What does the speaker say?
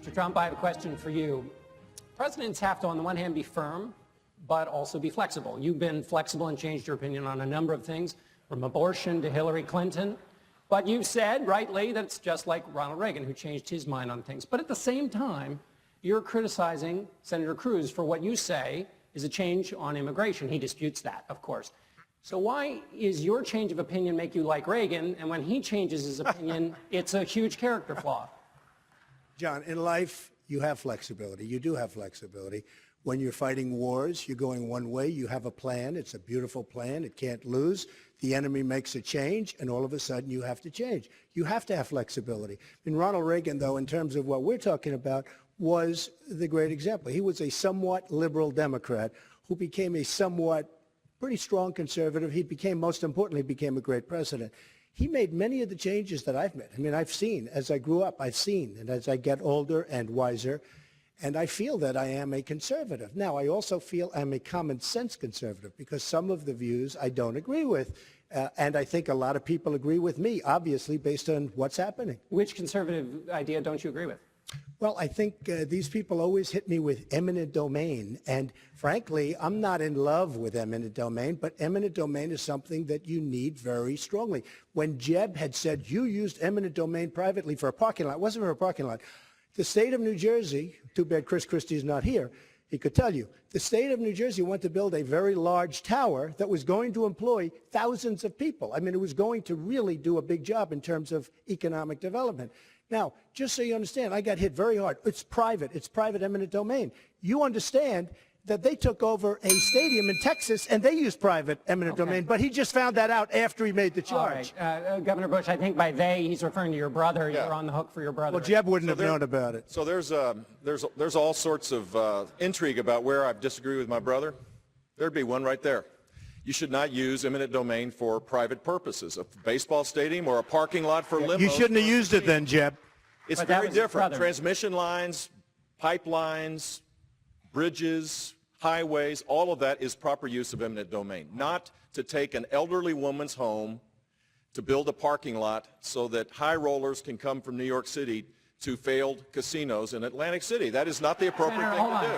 Mr. Trump, I have a question for you. Presidents have to, on the one hand, be firm, but also be flexible. You've been flexible and changed your opinion on a number of things, from abortion to Hillary Clinton. But you've said, rightly, that it's just like Ronald Reagan, who changed his mind on things. But at the same time, you're criticizing Senator Cruz for what you say is a change on immigration. He disputes that, of course. So why is your change of opinion make you like Reagan, and when he changes his opinion, it's a huge character flaw? John, in life, you have flexibility. You do have flexibility. When you're fighting wars, you're going one way. You have a plan. It's a beautiful plan. It can't lose. The enemy makes a change, and all of a sudden you have to change. You have to have flexibility. And Ronald Reagan, though, in terms of what we're talking about, was the great example. He was a somewhat liberal Democrat who became a somewhat pretty strong conservative. He became, most importantly, became a great president. He made many of the changes that I've made. I mean, I've seen, as I grew up, I've seen, and as I get older and wiser, and I feel that I am a conservative. Now, I also feel I'm a common sense conservative because some of the views I don't agree with. And I think a lot of people agree with me, obviously, based on what's happening. Which conservative idea don't you agree with? Well, I think these people always hit me with eminent domain. And frankly, I'm not in love with eminent domain, but eminent domain is something that you need very strongly. When Jeb had said you used eminent domain privately for a parking lot, it wasn't for a parking lot. The state of New Jersey, too bad Chris Christie's not here, he could tell you, the state of New Jersey wanted to build a very large tower that was going to employ thousands of people. I mean, it was going to really do a big job in terms of economic development. Now, just so you understand, I got hit very hard. It's private eminent domain. You understand that they took over a stadium in Texas and they used private eminent domain, but he just found that out after he made the charge. All right. Governor Bush, I think by they, he's referring to your brother. Yeah. You're on the hook for your brother. Well, Jeb wouldn't have known about it. So there's all sorts of intrigue about where I disagree with my brother. There'd be one right there. You should not use eminent domain for private purposes. A baseball stadium or a parking lot for limos. You shouldn't have used it then, Jeb. It's very different. Transmission lines, pipelines, bridges, highways, all of that is proper use of eminent domain. Not to take an elderly woman's home to build a parking lot so that high rollers can come from New York City to failed casinos in Atlantic City. That is not the appropriate thing to do.